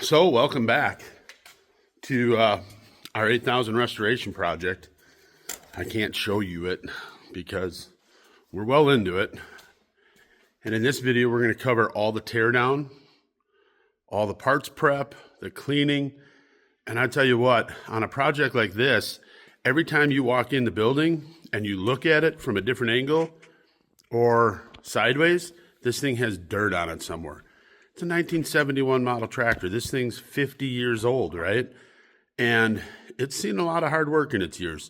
So welcome back to our 8,000 restoration project. I can't show you it because we're well into it. And in this video, we're going to cover all the teardown, all the parts prep, the cleaning. And I tell you what, on a project like this, every time you walk in the building and you look at it from a different angle or sideways, this thing has dirt on it somewhere. It's a 1971 model tractor. This thing's 50 years old, right? And it's seen a lot of hard work in its years.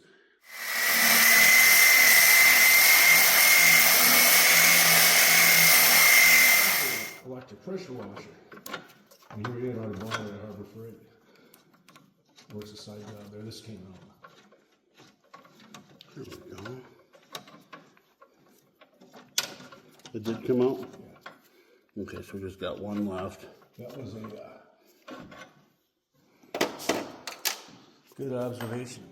Electric pressure washer. And here we had our barn at Harbor Freight. Where's the side job there? This came out. There we go. It did come out? Yeah. Okay, so we just got one left. That was a good observation.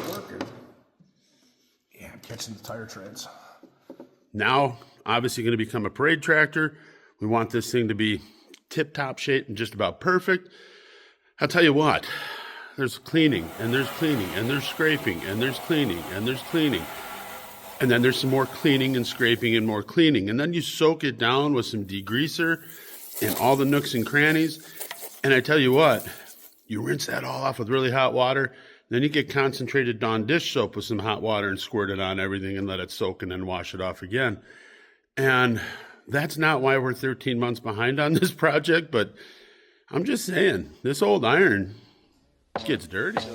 working. Yeah, I'm catching the tire treads. Now, obviously going to become a parade tractor. We want this thing to be tip-top shape and just about perfect. I'll tell you what, there's cleaning, and there's cleaning, and there's scraping, and there's cleaning, and there's cleaning. And then there's some more cleaning and scraping and more cleaning. And then you soak it down with some degreaser and all the nooks and crannies. And I tell you what, you rinse that all off with really hot water. Then you get concentrated Dawn dish soap with some hot water and squirt it on everything and let it soak and then wash it off again. And that's not why we're 13 months behind on this project, but I'm just saying, this old iron gets dirty.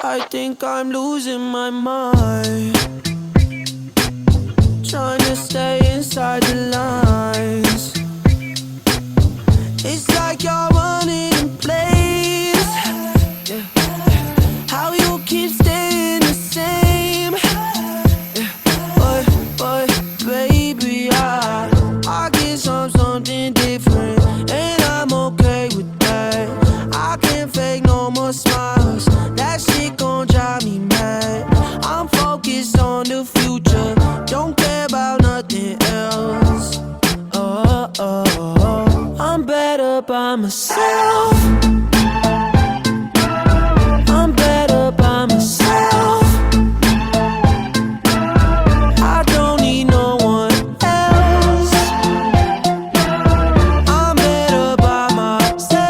I think I'm losing my mind, trying to stay inside the lines. It's like you're running in place. How you keep staying the same. But baby, I guess I'm something different, and I'm okay with that. I can't fake no more smiles. That shit gon' drive me mad. I'm focused on the future, don't care about nothing else. I'm better by myself. I'm better by myself. I don't need no one else. I'm better by myself.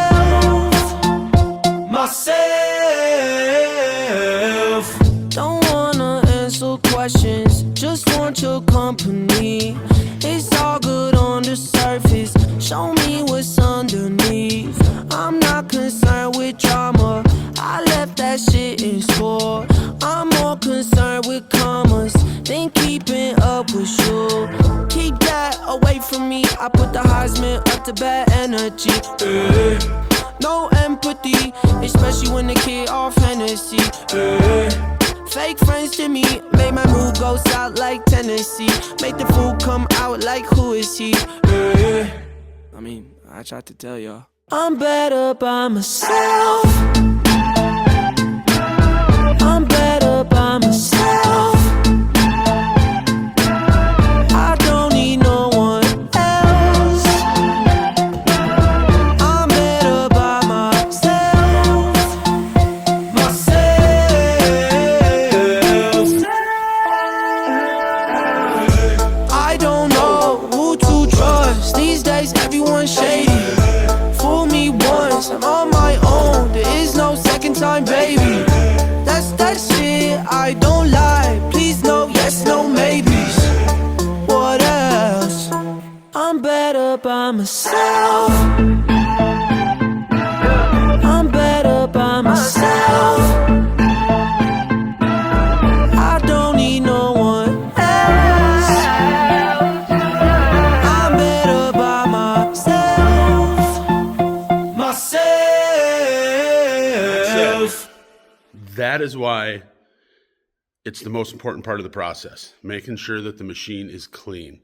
Don't wanna answer questions, just want your company. It's all good on the surface, show me what's underneath. I'm not concerned with drama, I left that shit in store. I'm more concerned with commas than keeping up with you. Keep that away from me, I put the Heisman up to bad energy. No empathy, especially when the kid off Hennessy. Fake friends to me, make my mood go south like Tennessee. Make the food come out like who is he? I mean, I tried to tell y'all. I'm better by myself. I'm better by myself. I don't need no one else. I'm better by myself. I don't know who to trust. These days everyone's shady. Fool me once, I'm on my own. There is no second time, baby. That's that shit I don't like. Please no yes, no maybes. What else? I'm better by myself. I'm better by myself. I don't need no one else. I'm better by myself. That is why it's the most important part of the process, making sure that the machine is clean.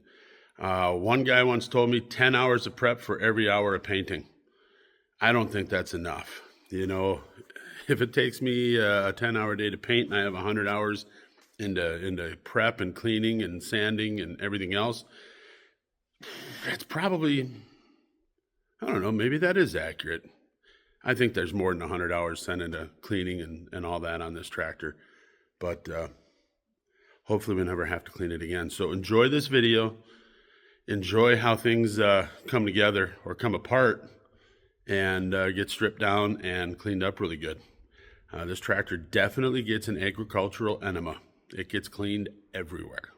One guy once told me 10 hours of prep for every hour of painting. I don't think that's enough. You know, if it takes me a 10-hour day to paint and I have 100 hours into prep and cleaning and sanding and everything else, that's probably, I don't know, maybe that is accurate. I think there's more than 100 hours sent into cleaning and all that on this tractor. But hopefully we never have to clean it again. So enjoy this video. Enjoy how things come together or come apart and get stripped down and cleaned up really good. This tractor definitely gets an agricultural enema. It gets cleaned everywhere.